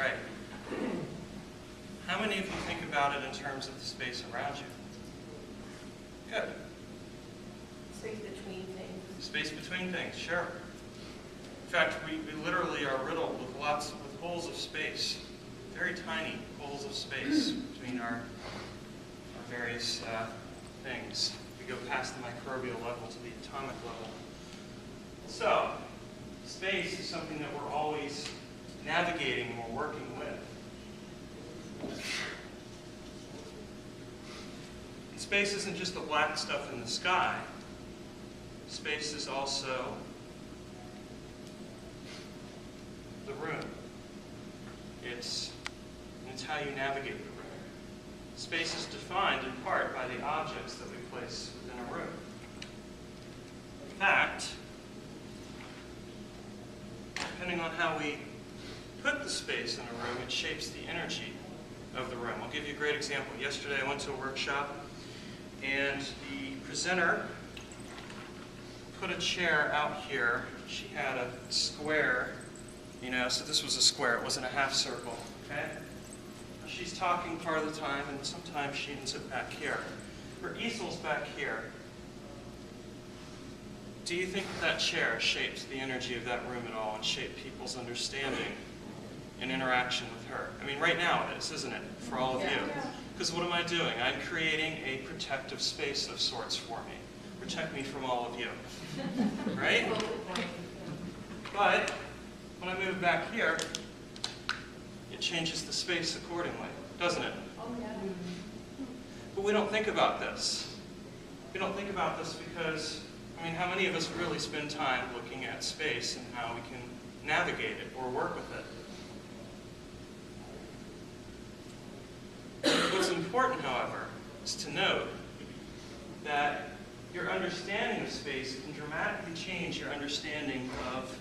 Right. How many of you think about it in terms of the space around you? Good. Space between things. Space between things, sure. In fact, we literally are riddled with with holes of space, very tiny holes of space between our various things. We go past the microbial level to the atomic level. So, space is something that we're always navigating and we're working with. And space isn't just the black stuff in the sky. Space is also the room. It's how you navigate the room. Space is defined in part by the objects that we place within a room. In fact, depending on how we put the space in a room, it shapes the energy of the room. I'll give you a great example. Yesterday I went to a workshop and the presenter put a chair out here. She had a square, so this was a square, it wasn't a half circle, okay? She's talking part of the time, and sometimes she ends up back here. Her easel's back here. Do you think that chair shaped the energy of that room at all and shaped people's understanding and interaction with her? I mean, right now it is, isn't it, for all of you? Because what am I doing? I'm creating a protective space of sorts for me. Protect me from all of you. Right? But when I move back here, it changes the space accordingly, doesn't it? Oh, yeah. But we don't think about this. We don't think about this because, how many of us really spend time looking at space and how we can navigate it or work with it? What's important, however, is to note that your understanding of space can dramatically change your understanding of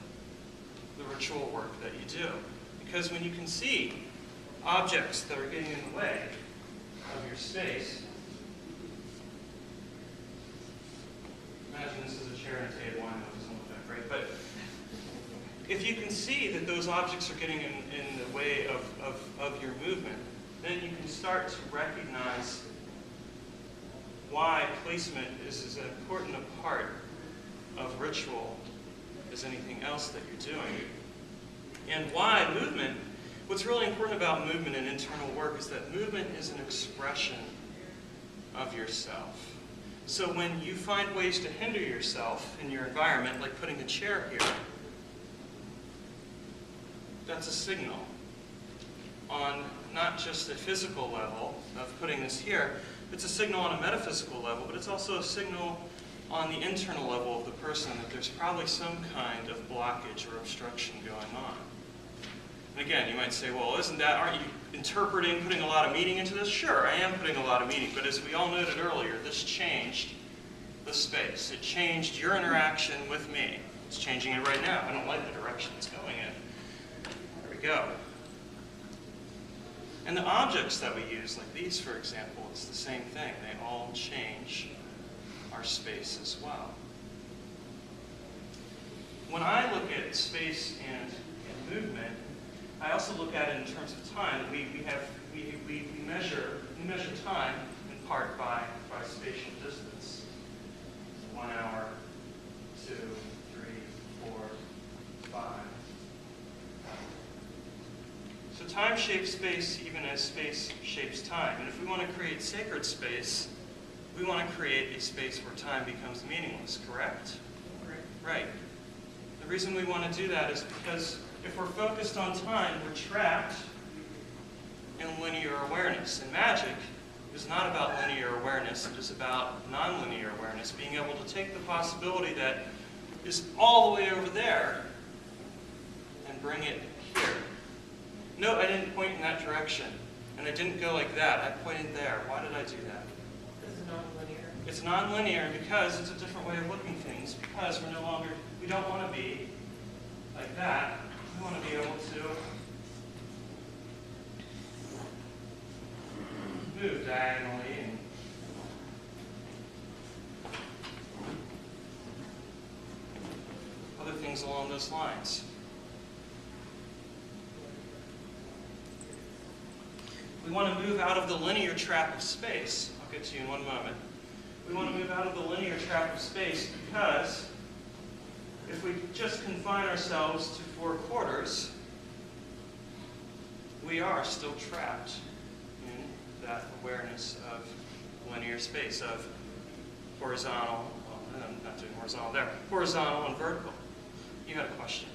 the ritual work that you do. Because when you can see objects that are getting in the way of your space, imagine this is a chair and a table, I know it doesn't look that great, but if you can see that those objects are getting in the way of your movement, then you can start to recognize why placement is as important a part of ritual as anything else that you're doing. And why movement, what's really important about movement and internal work is that movement is an expression of yourself. So when you find ways to hinder yourself in your environment, like putting the chair here, that's a signal on not just a physical level of putting this here, it's a signal on a metaphysical level, but it's also a signal on the internal level of the person that there's probably some kind of blockage or obstruction going on. And again, you might say, well, aren't you interpreting, putting a lot of meaning into this? Sure, I am putting a lot of meaning, but as we all noted earlier, this changed the space. It changed your interaction with me. It's changing it right now. I don't like the direction it's going in. There we go. And the objects that we use, like these, for example, it's the same thing. They all change our space as well. When I look at space and movement, I also look at it in terms of time. We measure time in part by spatial distance. 1 hour, 2, 3, 4, 5. So time shapes space even as space shapes time. And if we want to create sacred space, we want to create a space where time becomes meaningless, correct? Right. The reason we want to do that is because if we're focused on time, we're trapped in linear awareness. And magic is not about linear awareness, it is about nonlinear awareness, being able to take the possibility that is all the way over there and bring it here. Note I didn't point in that direction, and I didn't go like that. I pointed there. Why did I do that? It's nonlinear because it's a different way of looking at things, because we don't want to be like that. We want to be able to move diagonally and other things along those lines. We want to move out of the linear trap of space. I'll get to you in one moment. We want to move out of the linear trap of space because if we just confine ourselves to 4 quarters, we are still trapped in that awareness of linear space, of horizontal, well, I'm not doing horizontal there, horizontal and vertical. You had a question.